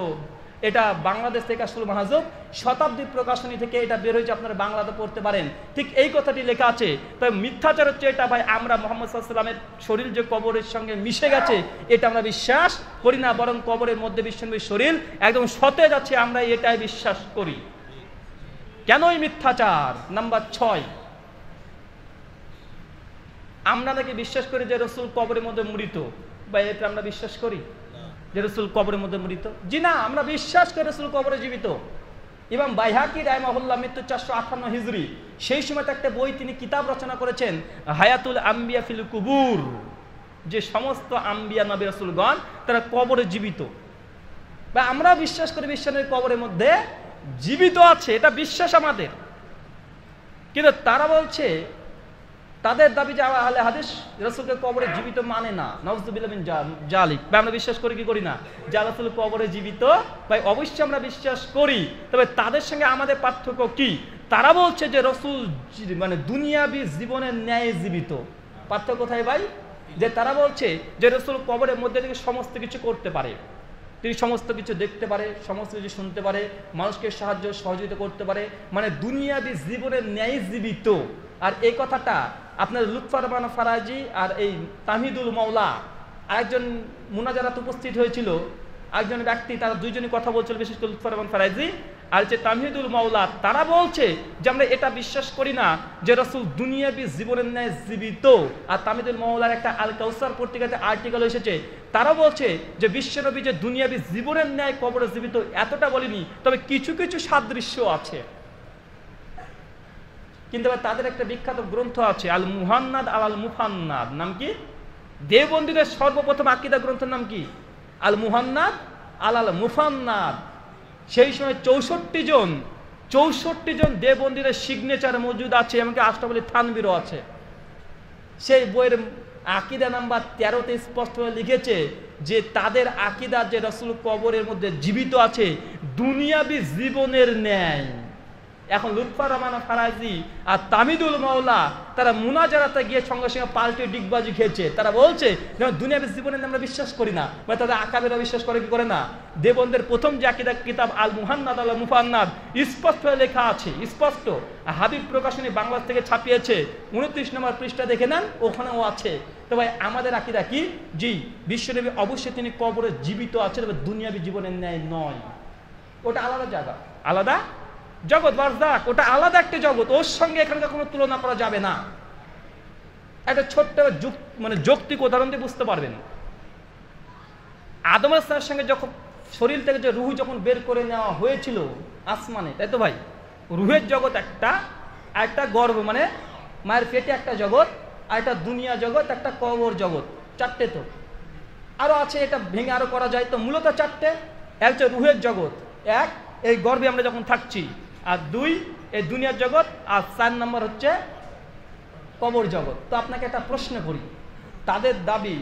এটা বাংলাদেশ থেকে কাশফুল মাহজুব শতাব্দী প্রকাশনী থেকে এটা বের হয়েছে, আপনারা বাংলাতে পড়তে পারেন। ঠিক এই কথাটি লেখা আছে। তবে মিথ্যাচার হচ্ছে এটা ভাই, আমরা মুহাম্মদ সাল্লাল্লাহু আলাইহি ওয়াসাল্লামের শরীর যে কবরের সঙ্গে মিশে গেছে এটা আমরা বিশ্বাস করি না, বরং কবরের মধ্যে বিশ্বনবীর শরীর একদম সতেজ আছে, আমরা এটাই বিশ্বাস করি। কেন এই মিথ্যাচার? নাম্বার 6, আমরা নাকি বিশ্বাস করি যে রাসূল কবরের মধ্যে মৃত। ভাই এটা আমরা বিশ্বাস করি যে রাসূল কবরের মধ্যে মৃত? জি না, আমরা বিশ্বাস করি রাসূল কবরে জীবিত। ইমাম বাইহাকি রাহিমাহুল্লাহ মৃত্যু 458 হিজরি, সেই সময় একটা বই তিনি কিতাব রচনা করেছেন হায়াতুল আম্বিয়া ফিল কুবুর, যে সমস্ত আম্বিয়া নবী রাসূলগণ তারা কবরে জীবিত। বা আমরা বিশ্বাস করি বিশ্বনবী কবরের মধ্যে জীবিত আছে, এটা বিশ্বাস আমাদের। কিন্তু তারা বলছে তাদের দাবি যে আহলে হাদিস রাসূলকে কবরে জীবিত মানে না, নাউযুবিল্লাহ মিন জালিক। বা আমরা বিশ্বাস করি কি করি না যে রাসূল কবরে জীবিত? ভাই অবশ্যই আমরা বিশ্বাস করি। তবে তাদের সঙ্গে আমাদের পার্থক্য কি? তারা বলছে যে রাসূল মানে দুনিয়াবি জীবনের ন্যায় জীবিত। পার্থক্য কোথায় ভাই? যে তারা বলছে যে রাসূল কবরের মধ্যে থেকে সমস্ত কিছু করতে পারে, তিনি সমস্ত কিছু দেখতে পারে, সমস্ত কিছু শুনতে পারে, মানুষকে সাহায্য সহযোগিতা করতে পারে, মানে দুনিয়াবি জীবনের ন্যায় জীবিত। আর এই কথাটা আপনার লুৎফর রহমান ফারাজি আর এই তামহিদুল মাওলা আরেকজন মুনাজারাত উপস্থিত হয়েছিল, একজন ব্যক্তি, তারা দুইজনই কথা বলছিল, বিশেষ করে লুৎফর রহমান ফারাজি আর যে তামহিদুল মাওলা, তারা বলছে যে আমরা এটা বিশ্বাস করি না যে রাসূল দুনিয়াবি জীবনের ন্যায় জীবিত। আর তামহিদুল মাওলার একটা আল কাউসার পত্রিকাতে আর্টিকেল এসেছে, তারা বলছে যে বিশ্বনবী যে দুনিয়াবি জীবনের ন্যায় কবরে জীবিত এতটা বলিনি, তবে কিছু কিছু সাদৃশ্য আছে। কিন্তু তাদের একটা বিখ্যাত গ্রন্থ আছে আল মুহান্নাদ আল মুফান্নাদ, নাম কি? দেওবন্দীদের সর্বপ্রথম আকীদা গ্রন্থের নাম কি? আল মুহান্নাদ আল মুফান্নাদ। সেই সময় 64 জন দেওবন্দীদের সিগনেচার মজুদ আছে, এমনকি আশরাফ আলী থানভীরও আছে। সেই বইয়ের আকীদা নাম্বার 13তে স্পষ্ট লিখেছে যে তাদের আকীদা যে রাসূল কবরের মধ্যে জীবিত আছে দুনিয়াবি জীবনের ন্যায়। এখন লুৎফর রহমান ফারাজি আর তামিদুল মাওলা তারা মুনাজারাতে গিয়ে সঙ্গে সঙ্গে পাল্টে ডিগবাজি খেয়েছে। তারা বলছে যেমন দুনিয়াবি জীবনে আমরা বিশ্বাস করি না, মানে তাদের আকাবেরা বিশ্বাস করে কি করে না? দেবন্দের প্রথম যে আকীদা কিতাব আল মুহান্নাদ আল মুফান্নাদ স্পষ্ট লেখা আছে, স্পষ্ট। হাবিব প্রকাশনী বাংলাদেশ থেকে ছাপিয়েছে, 29 নম্বর পৃষ্ঠা দেখে নেন, ওখানেও আছে। তো ভাই আমাদের আকীদা কি? জি, বিশ্বনবী অবশ্যই তিনি কবরে জীবিত আছেন, তবে দুনিয়াবি জীবনের ন্যায় নয়। ওটা আলাদা জায়গা, আলাদা জগৎ, বারজাক, ওটা আলাদা একটা জগৎ, ওর সঙ্গে এখানকার কোনো তুলনা করা যাবে না। একটা ছোট্ট মানে যৌক্তিক উদাহরণ দিয়ে বুঝতে পারবেন। আদম আলাইহিস সালামের সঙ্গে যখন শরীর থেকে যে রুহ যখন বের করে নেওয়া হয়েছিল আসমানে, তাই তো ভাই? রুহের জগৎ একটা, আর একটা গর্ভ মানে মায়ের পেটে একটা জগৎ, আর একটা দুনিয়া জগৎ, একটা কবর জগৎ, চারটে তো আরো আছে, এটা ভেঙে আরো করা যায়। তো মূলত চারটে, এক হচ্ছে রুহের জগৎ, এক এই গর্ভে আমরা যখন থাকছি, আর দুই এই দুনিয়ার জগৎ, আর 4 নম্বর হচ্ছে কবর জগৎ। তো আপনাকে একটা প্রশ্ন করি, তাদের দাবি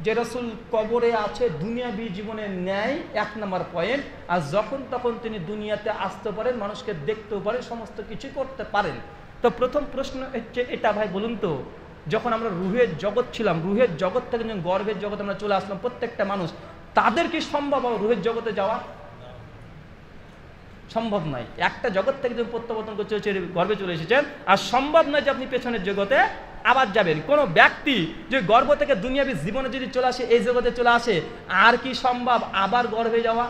যে রসুল কবরে আছে দুনিয়াবী জীবনের ন্যায়, 1 নম্বর পয়েন্ট, আর যখন তখন তিনি দুনিয়াতে আসতে পারেন, মানুষকে দেখতেও পারেন, সমস্ত কিছু করতে পারেন। তো প্রথম প্রশ্ন হচ্ছে এটা, ভাই বলুন তো, যখন আমরা রুহের জগৎ ছিলাম, রুহের জগৎ থেকে যখন গর্ভের জগৎ আমরা চলে আসলাম, প্রত্যেকটা মানুষ, তাদের কি সম্ভব রুহের জগতে যাওয়া? সম্ভব নয়। একটা জগৎ থেকে যখন প্রত্যাবর্তন করছে গর্ভে চলে এসেছেন, আর সম্ভব নয় যে আপনি পেছনের জগতে আবার যাবেন। কোনো ব্যক্তি যে গর্ভ থেকে দুনিয়াবী জীবনে যদি চলে আসে, এই জগতে চলে আসে, আর কি সম্ভব আবার গর্ভে যাওয়া,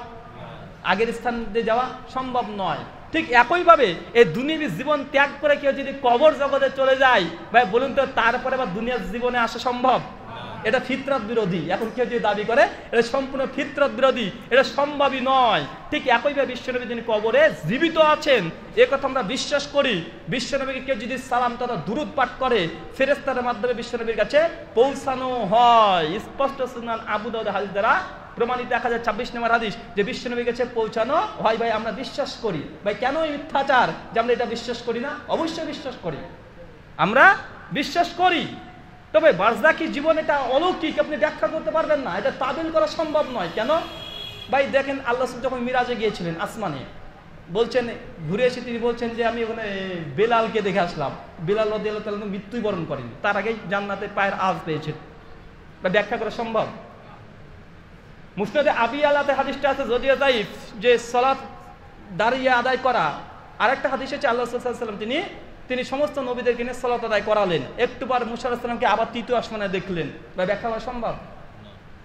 আগের স্থানে যাওয়া? সম্ভব নয়। ঠিক একইভাবে এই দুনিয়াবী জীবন ত্যাগ করে কেউ যদি কবর জগতে চলে যায়, ভাই বলুন তো, তারপরে আবার দুনিয়ার জীবনে আসা সম্ভব? এটা ফিতরত বিরোধী। এখন কেউ যদি দাবি করে এটা সম্পূর্ণ ফিতরত বিরোধী, এটা সম্ভবই নয়। ঠিক একইভাবে বিশ্বনবী যিনি কবরে জীবিত আছেন, এ কথা আমরা বিশ্বাস করি। বিশ্বনবীকে কেউ যদি সালাম তথা দুরূদ পাঠ করে, ফেরেশতার মাধ্যমে বিশ্বনবীর কাছে পৌঁছানো হয়। স্পষ্ট সুনান আবু দাউদ হাদিস দ্বারা প্রমাণিত 1026 নম্বর হাদিস, যে বিশ্বনবীর কাছে পৌঁছানো হয়। ভাই আমরা বিশ্বাস করি। ভাই কেন এই মিথ্যাচার যে আমরা এটা বিশ্বাস করি না? অবশ্যই বিশ্বাস করি, আমরা বিশ্বাস করি। তবে বারজাকি জীবন এটা অলৌকিক, আপনি ব্যাখ্যা করতে পারবেন না, এটা তাবিল করা সম্ভব নয়। কেন ভাই? দেখেন আল্লাহ যখন মিরাজে গিয়েছিলেন আসমানে, বলছেন ঘুরে এসে তিনি বলছেন যে আমি ওখানে বেলালকে দেখে আসলাম। বেলাল রাদিয়াল্লাহু তাআলা মৃত্যুই বরণ করেনি, তার আগেই জান্নাতে পায়ের আওয়াজ পেয়েছেন। বা ব্যাখ্যা করা সম্ভব? মুসনাদে আবি আলাতে হাদিসটা আছে যদিও যায়িফ, যে সালাত দাঁড়িয়ে আদায় করা। আরেকটা হাদিস আছে আল্লাহ সাল্লাল্লাহু আলাইহি ওয়াসাল্লাম তিনি সমস্ত নবীদেরকে নিয়ে সালাত আদায় করালেন, একটু পর মুসা আলাইহিস সালামকে আবার তৃতীয় আসমানে দেখলেন। ভাই ব্যাখ্যা করা সম্ভব?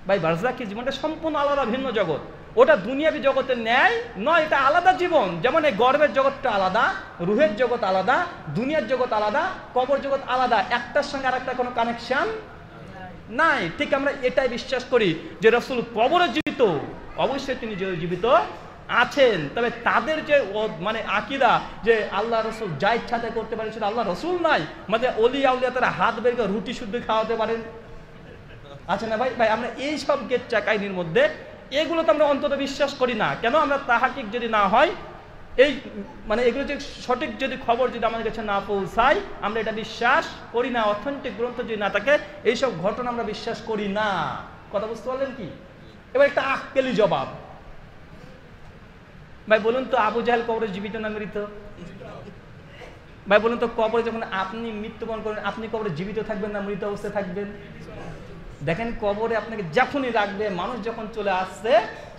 ভাই বারজাকি জীবনটা সম্পূর্ণ আলাদা, ভিন্ন জগৎ। ওটা দুনিয়াবী জগতের ন্যায় নয়, এটা আলাদা জীবন। যেমন এই গর্ভের জগৎটা আলাদা, রুহের জগৎ আলাদা, দুনিয়ার জগৎ আলাদা, কবর জগৎ আলাদা, একটার সঙ্গে আরেকটা কোনো কানেকশন নাই। ঠিক আমরা এটাই বিশ্বাস করি যে রাসূল কবরে জীবিত, অবশ্যই তিনি জীবিত আছেন। তবে তাদের যে মানে আকীদা যে আল্লাহ রাসূল যা ইচ্ছা তাই করতে পারেন, সেটা আল্লাহ রাসূল নাই। মানে ওলি আউলিয়া তারা হাত বের করে রুটি শুদ্ধ খাওয়াতে পারেন, আছে না ভাই? ভাই আমরা এই সব গেচ্চা কাহিনীর মধ্যে এগুলো তো আমরা অন্তত বিশ্বাস করি না। কেন? আমরা তাহাকিক যদি না হয়, এই মানে এগুলো যে সঠিক যদি খবর যদি আমাদের কাছে না পৌঁছায়, আমরা এটা বিশ্বাস করি না। অথেন্টিক গ্রন্থ যদি না থাকে, এইসব ঘটনা আমরা বিশ্বাস করি না। কথা বুঝতে পারলেন কি? এবার একটা আক্কেলি জবাব, ভাই বলুন তো, আবু জাহেল কবরে জীবিত না মৃত? ভাই বলুন তো, কবরে যখন আপনি মৃত্যুবরণ করেন, আপনি কবরে জীবিত থাকবেন না মৃত অবস্থায় থাকবেন? দেখেন কবরে আপনাকে যখনই রাখবে, মানুষ যখন চলে আসছে,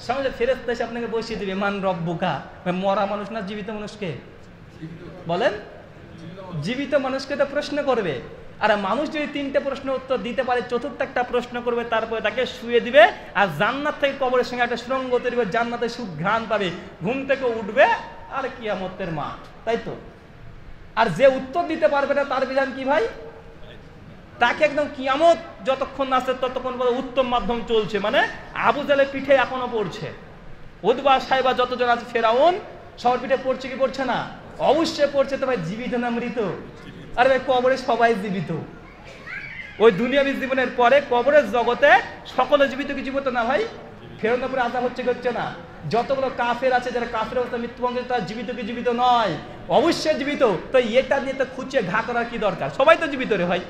সমাজে ফেরেশতা এসে আপনাকে বসিয়ে দিবে, মান রব্বুকা। মরা মানুষ না জীবিত মানুষকে? বলেন, জীবিত মানুষকে তো প্রশ্ন করবে। আর মানুষ যদি 3টে প্রশ্ন উত্তর দিতে পারে, চতুর্থ একটা প্রশ্ন করবে, তারপরে তাকে শুয়ে দিবে, আর জান্নাত থেকে কবরের সঙ্গে একটা সুরঙ্গ তৈরি হবে, জান্নাতে সুঘ্রাণ পাবে, ঘুম থেকে উঠবে, আর কিয়ামতের মাঠ, তাই তো? আর যে উত্তর দিতে পারবে না, তার বিধান কি ভাই? তাকে একদম কিয়ামত যতক্ষণ আসছে ততক্ষণ উত্তম মাধ্যম চলছে, মানে আবু জাহেলের পিঠে এখনো পড়ছে, উতবা সাইবা যতজন আছে, ফেরাউন সবার পিঠে পড়ছে কি পড়ছে না? অবশ্যই পড়ছে। তো ভাই জীবিত না মৃত? আরে ভাই কবরে সবাই জীবিত। ওই দুনিয়াবী জীবনের পরে কবরের জগতে সকলে জীবিত কি জীবিত না ভাই? ফেরাউনের উপরে আযাব হচ্ছে কি হচ্ছে না? যতগুলো কাফের আছে, যারা কাফের অবস্থা মৃত্যুবরণ করে, তারা জীবিত কি জীবিত নয়? অবশ্যই জীবিত। তো এটা নিয়ে তো খুঁচিয়ে ঘা করার কি দরকার? সবাই তো জীবিত রে ভাই।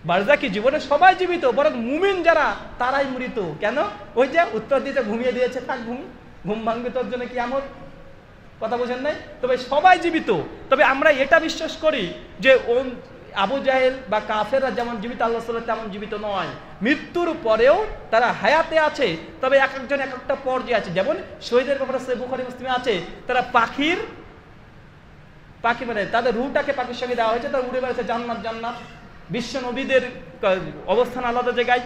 বারজাকি জীবনে সবাই জীবিত, বরং মুমিন যারা তারাই মৃত। কেন? ওই যে উত্তর দিতে ঘুমিয়ে দিয়েছে, থাক ঘুম ভাঙবে তোর জন্য কিয়ামত। কথা বোঝেন নাই? তবে সবাই জীবিত। তবে আমরা এটা বিশ্বাস করি যে আবু জাহেল বা কাফেররা যেমন জীবিত, আল্লাহ সাল্লাল্লাহু তেমন জীবিত নয়। মৃত্যুর পরেও তারা হায়াতে আছে, তবে এক একজন এক একটা পর্যায়ে আছে। যেমন শহীদের ব্যাপারে বুখারী মুসলিমে আছে, তারা পাখি মানে তাদের রুহটাকে পাখির সঙ্গে দেওয়া হয়েছে, তারা উড়ে বেড়াচ্ছে জান্নাত। বিশ্ব নবীদের অবস্থান আলাদা জায়গায়।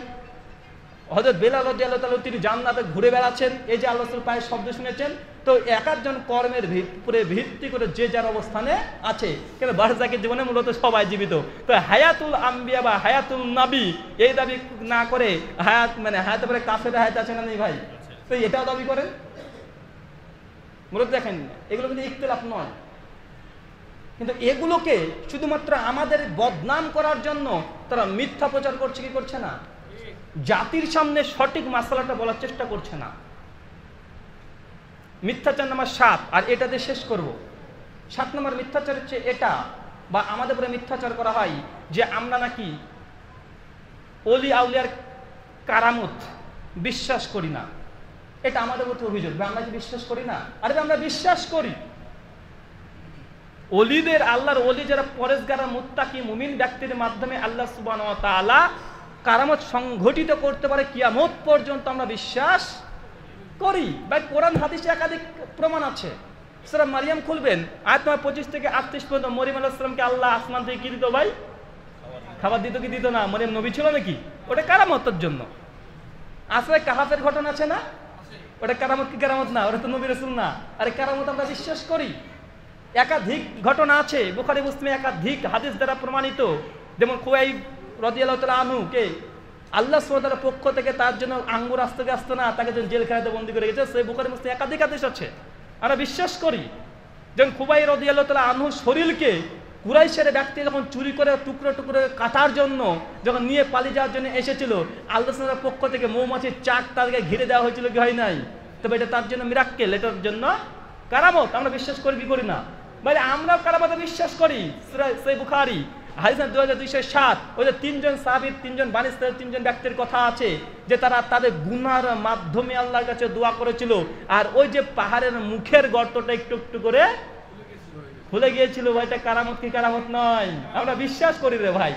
হযরত বেলাল রাদিয়াল্লাহু তাআলা তিনি জান্নাতে ঘুরে বেড়াচ্ছেন, এই যে আল্লাহ রাসূল পায়ের শব্দ শুনেছেন। তো এক একজন কর্মের উপরে ভিত্তি করে যে যার অবস্থানে আছে। কিন্তু বারজাকি জীবনে মূলত সবাই জীবিত। তো হায়াতুল আম্বিয়া বা হায়াতুল নবী এই দাবি না করে হায়াত মানে হায়াতের পরে কাফের হায়াত আছে না নেই ভাই? তো এটাও দাবি করেন। মূলত দেখেন এগুলো কিন্তু ইখতিলাফ নয়, কিন্তু এগুলোকে শুধুমাত্র আমাদের বদনাম করার জন্য তারা মিথ্যা প্রচার করছে, কি করছে না, জাতির সামনে সঠিক মাসালাটা বলার চেষ্টা করছে না। মিথ্যাচার নাম্বার 7, আর এটাতে শেষ করব। 7 নম্বর মিথ্যাচার হচ্ছে এটা, বা আমাদের উপরে মিথ্যাচার করা হয় যে আমরা নাকি ওলি আউলিয়ার কারামত বিশ্বাস করি না। এটা আমাদের প্রতি অভিযোগ, আমরা কি বিশ্বাস করি না? আরে আমরা বিশ্বাস করি। ওলিদের, আল্লাহর ওলি যারা পরেজগার মুত্তাকি মুমিন ব্যক্তির মাধ্যমে আল্লাহ সুবহানাহু ওয়া তাআলা কারামত সংঘটিত করতে পারে কিয়ামত পর্যন্ত আমরা বিশ্বাস করি। ভাই কোরআন হাদিসে একাধিক প্রমাণ আছে। সূরা মারিয়াম খুলবেন, আয়াত নম্বর 25 থেকে 38 পর্যন্ত। মরিয়ম আলাইহিস সালামকে আল্লাহ আসমান থেকে কি দিত ভাই? খাবার দিত কি দিত না? মরিয়ম নবী ছিল নাকি? ওটা কারামতের জন্য। আসলে কাহাফের ঘটনা আছে না, ওটা কারামত কি কারামত না? ওটা তো নবী রাসূল না। আরে কারামত আমরা বিশ্বাস করি। একাধিক ঘটনা আছে, বুখারী মুসলিমে একাধিক হাদিস দ্বারা প্রমাণিত। যেমন খুবাইব রাদিয়াল্লাহু তাআলা আনহু কে আল্লাহ সুবহানাহু ওয়া তাআলার পক্ষ থেকে তার জন্য আঙ্গুর আসতে না, তাকে যখন জেলখানাতে বন্দী করে গেছে, সেই বুখারী মুসলিমে একাধিক হাদিস আছে, আমরা বিশ্বাস করি। যেমন খুবাইব রাদিয়াল্লাহু তাআলা আনহু শরীরকে কুরাইশের ব্যক্তি যখন চুরি করে টুকরো টুকরো কাটার জন্য যখন নিয়ে পালিয়ে যাওয়ার জন্য এসেছিল, আল্লাহ সুবহানাহু ওয়া তাআলার পক্ষ থেকে মৌমাছির চাক তাদেরকে ঘিরে দেওয়া হয়েছিল, কি হয় নাই? তবে এটা তার জন্য মিরাক্কেল, এটার জন্য কারামত আমরা বিশ্বাস করি, কি করি না? মানে আমরা কারামতে বিশ্বাস করি। সহিহ বুখারী হাদিস 2207, ওই যে 3 জন সাহাবী, 3 জন বনী ইসরাঈল, 3 জন ব্যক্তির কথা আছে যে তারা তাদের গুনার মাধ্যমে আল্লাহর কাছে দোয়া করেছিল, আর ওই যে পাহাড়ের মুখের গর্তটা একটু একটু করে খুলে গিয়েছিল। ভাইটা কারামত কি কারামত নয়? আমরা বিশ্বাস করি রে ভাই,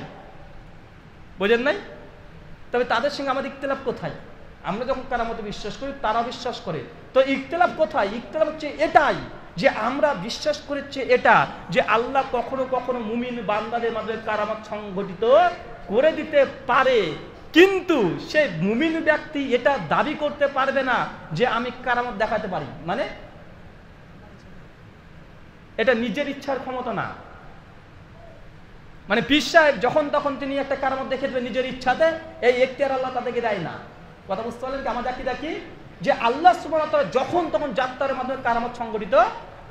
বুঝেন নাই? তবে তাদের সঙ্গে আমাদের ইখতিলাফ কোথায়? আমরা যখন কারামতে বিশ্বাস করি, তারা বিশ্বাস করে। তো ইখতিলাফ কোথায়? ইখতিলাফ হচ্ছে এটাই যে আমরা বিশ্বাস করেছি এটা যে আল্লাহ কখনো কখনো মুমিন বান্দাদের মাধ্যমে কারামত সংঘটিত করে দিতে পারে, কিন্তু সেই মুমিন ব্যক্তি এটা দাবি করতে পারবে না যে আমি কারামত দেখাতে পারি। মানে এটা নিজের ইচ্ছার ক্ষমতা না। মানে পীর সাহেব যখন তখন তিনি একটা কারামত দেখে দেবেন নিজের ইচ্ছাতে, এই এখতিয়ার আল্লাহ তাদেরকে দেয় না। কথা বুঝতে পারলেন কি? আমাদের দেখি যে আল্লাহ সুবহানাহু ওয়া তাআলা যখন তখন যাত্রার মাধ্যমে কারামত সংঘটিত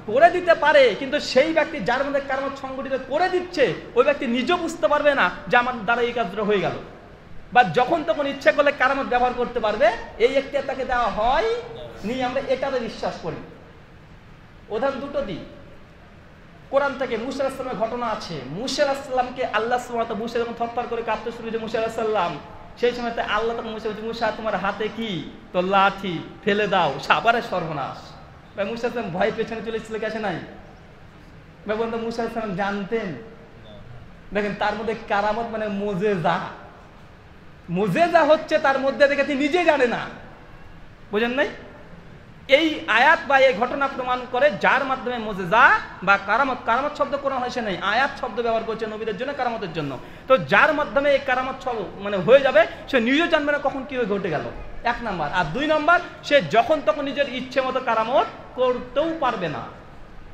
করে দিতে পারে, কিন্তু সেই ব্যক্তি যার মধ্যে কারামত সংঘটিত করে দিচ্ছে, ওই ব্যক্তি নিজেও বুঝতে পারবে না যে আমার দ্বারা এই কাজটা হয়ে গেল। বা যখন তখন ইচ্ছা করলে কারামত ব্যবহার করতে পারবে, এই এখতিয়ার তাকে দেওয়া হয় নি। আমরা এটাতে বিশ্বাস করি। উদাহরণ দুটো দিই কোরআন থেকে। মুসা আলাইহিস সালামের ঘটনা আছে। মুসা আলাইহিস সালামকে আল্লাহ সুবহানাহু ওয়া তাআলা, মুসা যখন থরথর করে কাঁপতে শুরু করেছে মুসা আলাইহিস সালাম, সেই সময়তে আল্লাহ তখন মুসা বলছে, মুসা তোমার হাতে কি? তো লাঠি, ফেলে দাও। সাবারে সর্বনাশ। ভাই মুসা আলাইহিস সালাম ভয় পেছনে চলে এসেছিল, কাছে নাই? ভাই বন্ধু মুসা আলাইহিস সালাম জানতেন? দেখেন তার মধ্যে কারামত মানে মুজেজা। মুজেজা হচ্ছে তার মধ্যে, দেখে তিনি নিজে জানে না। বুঝেন নাই? এই আয়াত বা এই ঘটনা প্রমাণ করে যার মাধ্যমে মুজেজা বা কারামত, কারামত শব্দ কোরআন হয়েছে নাই, আয়াত শব্দ ব্যবহার করছে নবীদের জন্য কারামতের জন্য। তো যার মাধ্যমে এই কারামত মানে হয়ে যাবে, সে নিজে জানবে না কখন কি ঘটে গেল, 1 নাম্বার। আর 2 নাম্বার, সে যখন তখন নিজের ইচ্ছে মতো কারামত করতেও পারবে না।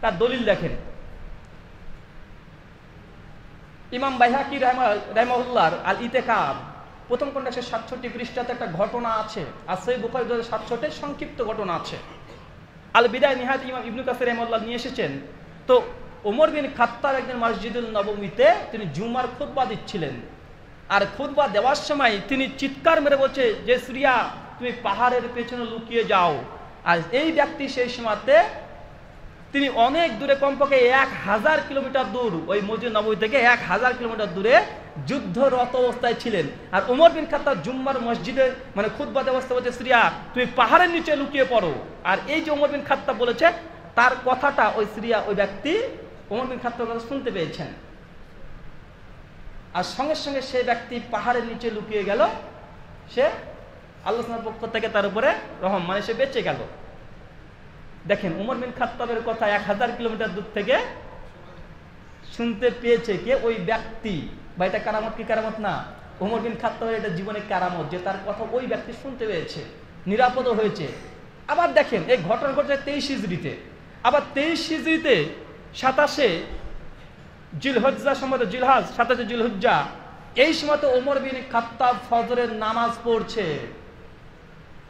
তার দলিল দেখেন, ইমাম বাইহাকি রাহিমাহুল্লাহর আল ইতেকাব প্রথম খণ্ডে 167 পৃষ্ঠাতে একটা ঘটনা আছে, আর সহিহ বুখারী 2067 সংক্ষিপ্ত ঘটনা আছে। আল বিদায় নিহায়াত ইমাম ইবনে কাসির রাহিমাহুল্লাহ নিয়ে এসেছেন। তো ওমর বিন খাত্তাব একদিন মসজিদুল নববীতে তিনি জুমার খুতবা দিচ্ছিলেন, আর খুতবা দেওয়ার সময় তিনি চিৎকার মেরে বলছে যে সুরিয়া তুমি পাহাড়ের পেছনে লুকিয়ে যাও। আর এই ব্যক্তি সেই সময়তে তিনি অনেক দূরে, কমপক্ষে 1000 কিলোমিটার দূর, ওই মসজিদ নববী থেকে 1000 কিলোমিটার দূরে যুদ্ধরত অবস্থায় ছিলেন। আর ওমর বিন খাত্তাব জুম্মার মসজিদে মানে খুতবা দেওয়ার অবস্থায় বলছে সিরিয়া তুমি পাহাড়ের নিচে লুকিয়ে পড়ো। আর এই যে ওমর বিন খাত্তাব বলেছে, তার কথাটা ওই সিরিয়া ওই ব্যক্তি ওমর বিন খাত্তাব শুনতে পেয়েছেন, আর সঙ্গে সঙ্গে সেই ব্যক্তি পাহাড়ের নিচে লুকিয়ে গেল। সে আল্লাহ তাআলার পক্ষ থেকে তার উপরে রহম, মানে সে বেঁচে গেল। দেখেন ওমর বিন খাত্তাবের কথা 1000 কিলোমিটার দূর থেকে শুনতে পেয়েছে কে? ওই ব্যক্তি। বা এটা কারামত কি কারামত না? ওমর বিন খাত্তাবের এটা জীবনের কারামত যে তার কথা ওই ব্যক্তি শুনতে পেয়েছে, নিরাপদ হয়েছে। আবার দেখেন এই ঘটনা ঘটছে 23 হিজরিতে। আবার 23 হিজরিতে 27 জিলহজ্জা সম্বন্ধে, জিলহাজ 27 জিলহজ্জা, এই সময় তো ওমর বিন খাত্তাব ফজরের নামাজ পড়ছে।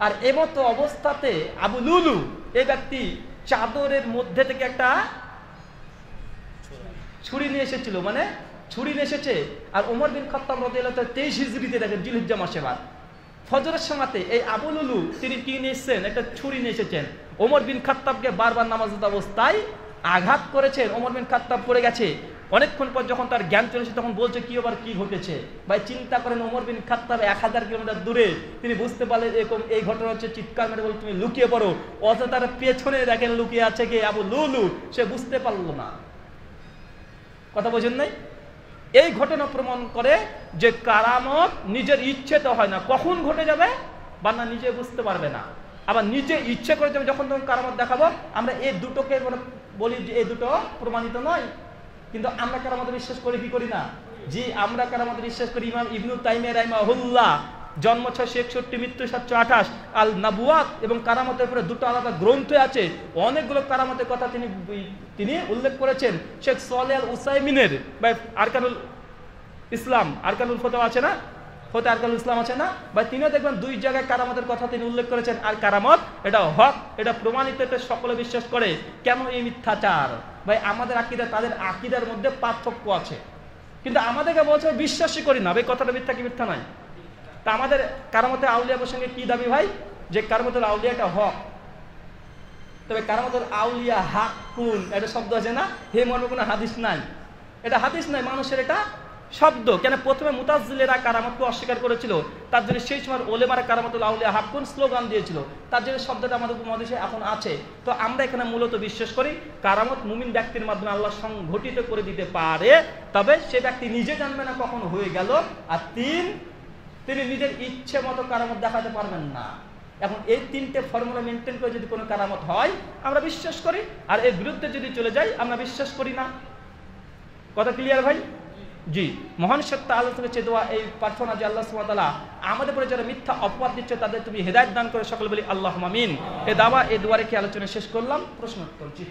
আর এমতো অবস্থাতে আবু লুলু এই ব্যক্তি চাদরের মধ্যে থেকে একটা ছুরি নিয়ে এসেছিল, মানে ছুরি নিয়ে এসেছে। আর ওমর বিন খাত্তাব রাদিয়াল্লাহু তাআলা 23 হিজরিতে দেখেন জিলহিজ্জা মাসে বাদ ফজরের সময়তে এই আবু লুলু তিনি কি নিয়ে এসেছেন, একটা ছুরি নিয়ে এসেছেন। ওমর বিন খাত্তাবকে বারবার নামাজরত অবস্থায় আঘাত করেছেন। ওমর বিন খাত্তাব পড়ে গেছে। অনেকক্ষণ পর যখন তার জ্ঞান চলেছে তখন বলছে কি আবার কি ঘটেছে। ভাই চিন্তা করেন, ওমর বিন খাত্তাব 1000 কিলোমিটার দূরে, তিনি বুঝতে পারলেন এরকম এই ঘটনা হচ্ছে, চিৎকার মেরে বলে তুমি লুকিয়ে পড়ো। অথচ তার পেছনে দেখেন লুকিয়ে আছে কে, আবু লুলু। সে বুঝতে পারলো না। কথা বোঝেন নাই? এই ঘটনা প্রমাণ করে যে কারামত নিজের ইচ্ছে তো হয় না, কখন ঘটে যাবে বান্দা নিজে বুঝতে পারবে না। আবার নিজে ইচ্ছে করে যাবে যখন তখন কারামত দেখাবো। আমরা এই দুটোকে বলি যে এই দুটো প্রমাণিত নয়, কিন্তু আমরা কারামতে বিশ্বাস করি কি করি না? জি, আমরা কারামতে বিশ্বাস করি। ইমাম ইবনু তাইমিয়া রাহিমাহুল্লাহ জন্ম 661, মৃত্যু 728, আল নাবুয়াত এবং কারামতের উপরে দুটো আলাদা গ্রন্থ আছে। অনেকগুলো কারামতের কথা তিনি উল্লেখ করেছেন। শেখ সালেহ আল উসাইমিনের বা আরকানুল ইসলাম, আরকানুল ফতোয়া আছে না, ফতোয়া আরকানুল ইসলাম আছে না ভাই, তিনিও দেখবেন 2 জায়গায় কারামতের কথা তিনি উল্লেখ করেছেন। আর কারামত এটা হক, এটা প্রমাণিত, এটা সকলে বিশ্বাস করে। কেন এই মিথ্যাচার? ভাই আমাদের আকীদা তাদের আকীদার মধ্যে পার্থক্য আছে, কিন্তু আমাদেরকে বলছে বিশ্বাসই করি না। ভাই কথাটা মিথ্যা কি মিথ্যা নয়? তা আমাদের কারামতের আউলিয়া প্রসঙ্গে কি দাবি ভাই? যে কারামতের আউলিয়াটা হক। তবে কারামতের আউলিয়া হাক্কুন এটা শব্দ আছে না, হে মর্মে কোনো হাদিস নাই। এটা হাদিস নাই, মানুষের এটা শব্দ। কেন প্রথমে মুতাজিলিরা কারামতকে অস্বীকার করেছিল, তার জন্য সেই সময় ওলেমারা কারামতুল আউলিয়া হাক্কুন স্লোগান দিয়েছিল। তার জন্য শব্দটা আমাদের উপমহাদেশে এখন আছে। তো আমরা এখানে মূলত বিশ্বাস করি কারামত মুমিন ব্যক্তির মাধ্যমে আল্লাহ সংঘটিত করে দিতে পারে, তবে সে ব্যক্তি নিজে জানবে না কখন হয়ে গেল। আর তিনি নিজের ইচ্ছে মতো কারামত দেখাতে পারবেন না। এখন এই 3টে ফর্মুলা মেনটেন করে যদি কোনো কারামত হয় আমরা বিশ্বাস করি, আর এর বিরুদ্ধে যদি চলে যাই আমরা বিশ্বাস করি না। কথা ক্লিয়ার ভাই? জি, মহান সত্য আল্লাহ থেকে চেয়ে দেওয়া এই প্রার্থনা যে আল্লাহ সুবহানাহু ওয়া তাআলা আমাদের উপরে যারা মিথ্যা অপবাদ দিচ্ছে তাদের তুমি হেদায়েত দান করে সকলে বলি আল্লাহুম্মা আমিন। এই দাওয়া এই দুয়ারে কি আলোচনা শেষ করলাম। প্রশ্ন উত্তর জি।